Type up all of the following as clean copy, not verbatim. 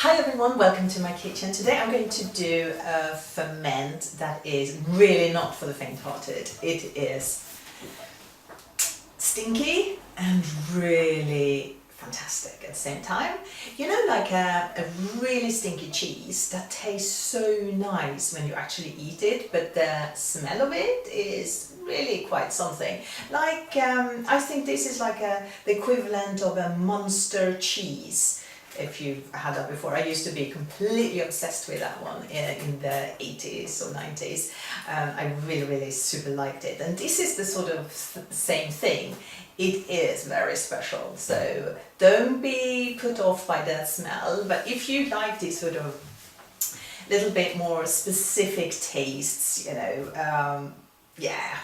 Hi everyone, welcome to my kitchen. Today I'm going to do a ferment that is really not for the faint-hearted. It is stinky and really fantastic at the same time. You know, like a really stinky cheese that tastes so nice when you actually eat it, but the smell of it is really quite something. Like, I think this is like the equivalent of a monster cheese. If you've had that before. I used to be completely obsessed with that one in the 80s or 90s. I really super liked it, and this is the sort of same thing. It is very special, so don't be put off by that smell, but if you like this sort of little bit more specific tastes, you know, yeah,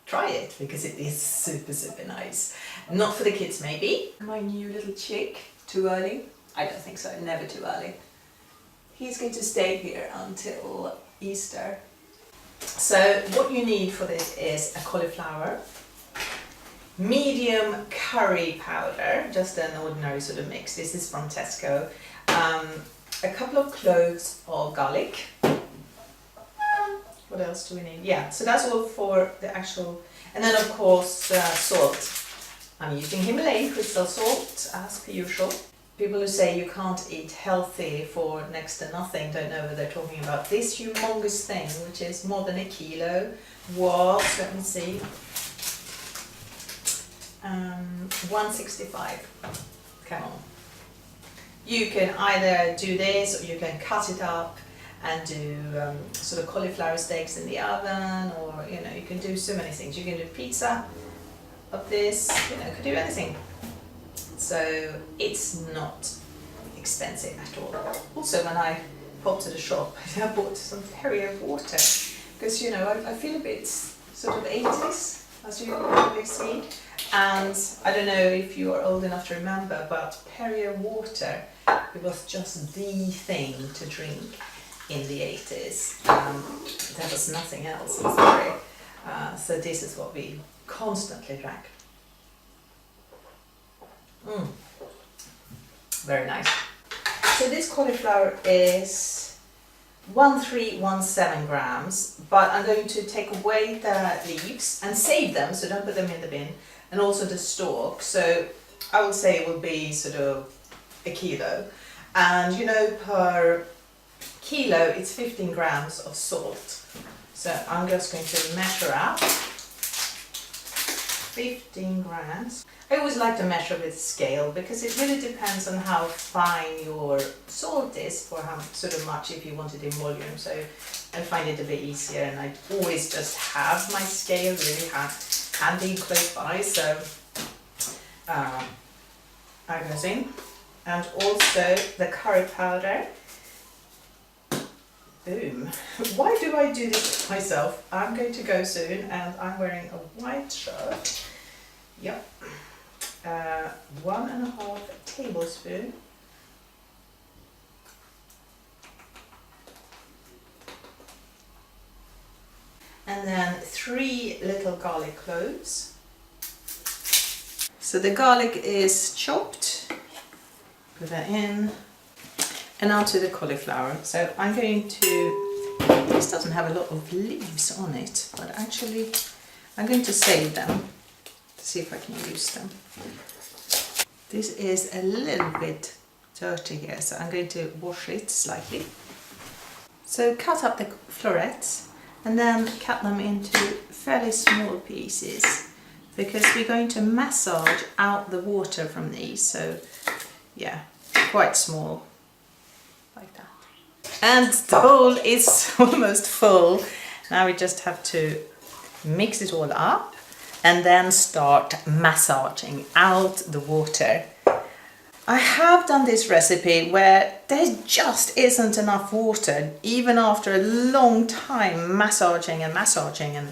try it, because it is super nice. Not for the kids maybe. My new little chick, too early? I don't think so, never too early. He's going to stay here until Easter. So what you need for this is a cauliflower, medium curry powder, just an ordinary sort of mix. This is from Tesco. A couple of cloves of garlic. What else do we need? Yeah, so that's all for the actual, and then of course salt. I'm using Himalayan crystal salt as per usual. People who say you can't eat healthy for next to nothing don't know what they're talking about. This humongous thing, which is more than a kilo, was, let me see, 165. Come on. You can either do this, or you can cut it up and do sort of cauliflower steaks in the oven, or you know, you can do so many things. You can do pizza of this, you know, you can do anything. So it's not expensive at all. Also, when I popped to the shop, I bought some Perrier water, because you know, I feel a bit sort of 80s, as you probably see. And I don't know if you are old enough to remember, but Perrier water, it was just the thing to drink in the 80s. There was nothing else, I'm sorry. So this is what we constantly drank. Very nice. So this cauliflower is 1317 grams, but I'm going to take away the leaves and save them, so don't put them in the bin, and also the stalk. So I would say it will be sort of a kilo, and you know, per kilo it's 15 grams of salt. So I'm just going to measure out 15 grams. I always like to measure with scale, because it really depends on how fine your salt is, for how sort of much, if you want it in volume. So I find it a bit easier, and I always just have my scale really handy close by, so I'm using. And also the curry powder. Boom. Why do I do this myself? I'm going to go soon, and I'm wearing a white shirt. Yep. 1.5 tablespoon. And then 3 little garlic cloves. So the garlic is chopped. Put that in. And now to the cauliflower. So I'm going to, this doesn't have a lot of leaves on it, but actually I'm going to save them to see if I can use them. This is a little bit dirty here, so I'm going to wash it slightly. So cut up the florets and then cut them into fairly small pieces, because we're going to massage out the water from these. So yeah, quite small. Like that. And the bowl is almost full. Now we just have to mix it all up and then start massaging out the water. I have done this recipe where there just isn't enough water, even after a long time massaging and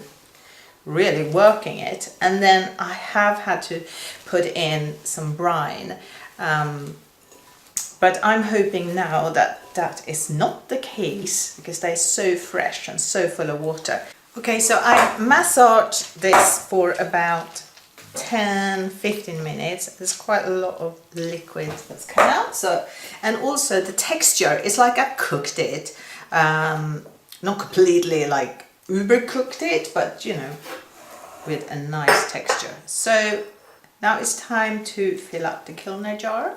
really working it. And then I have had to put in some brine. But I'm hoping now that that is not the case, because they're so fresh and so full of water. Okay, so I massaged this for about 10-15 minutes. There's quite a lot of liquid that's come out. So, and also the texture is like I cooked it, not completely like uber cooked it, but you know, with a nice texture. So now it's time to fill up the Kilner jar.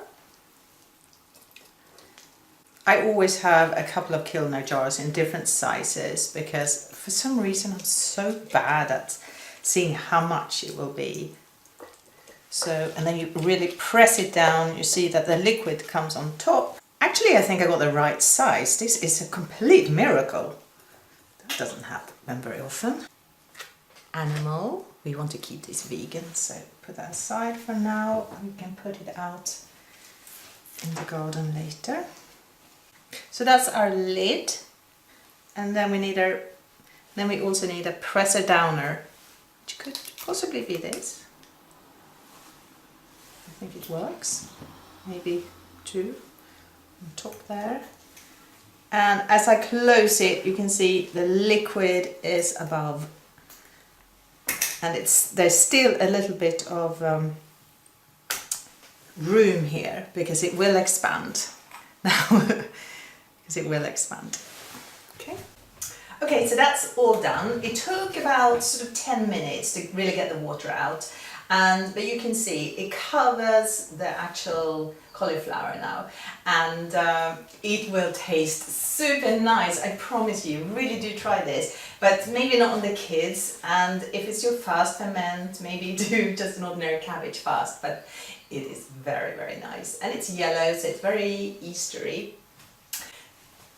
I always have a couple of Kilner jars in different sizes because for some reason I'm so bad at seeing how much it will be. So, and then you really press it down, you see that the liquid comes on top. Actually, I think I got the right size. This is a complete miracle. That doesn't happen very often. Animal, we want to keep this vegan, so put that aside for now. We can put it out in the garden later. So that's our lid, and then we also need a presser downer, which could possibly be this. I think it works. Maybe 2 on top there. And as I close it, you can see the liquid is above, and there's still a little bit of room here because it will expand now. Because it will expand. Okay. Okay, so that's all done. It took about sort of 10 minutes to really get the water out, but you can see it covers the actual cauliflower now, and it will taste super nice. I promise you, really do try this, but maybe not on the kids, and if it's your first ferment, maybe do just an ordinary cabbage fast, but it is very, very nice, and it's yellow, so it's very Eastery.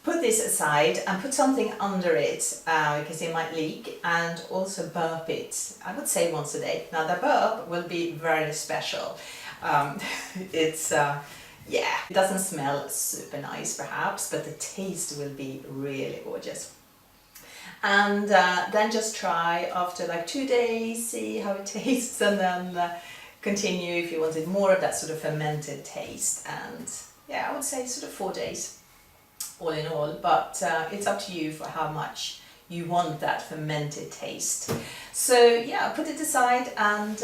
Put this aside and put something under it because it might leak, and also burp it. I would say once a day. Now the burp will be very special. Yeah, it doesn't smell super nice perhaps, but the taste will be really gorgeous. And then just try after like 2 days, see how it tastes, and then continue if you wanted more of that sort of fermented taste. And yeah, I would say sort of 4 days. All in all, but it's up to you for how much you want that fermented taste. So yeah, put it aside and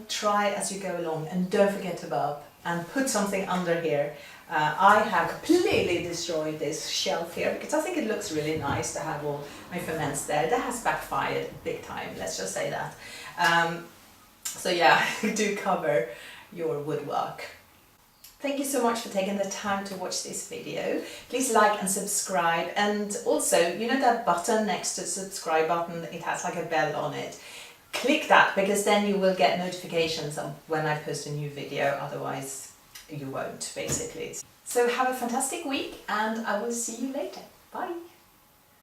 try as you go along, and don't forget to burp and put something under here. I have completely destroyed this shelf here because I think it looks really nice to have all my ferments there. That has backfired big time, let's just say that. So yeah, do cover your woodwork. Thank you so much for taking the time to watch this video. Please like and subscribe, and also, you know that button next to the subscribe button, it has like a bell on it. Click that, because then you will get notifications of when I post a new video, otherwise you won't basically. So have a fantastic week, and I will see you later.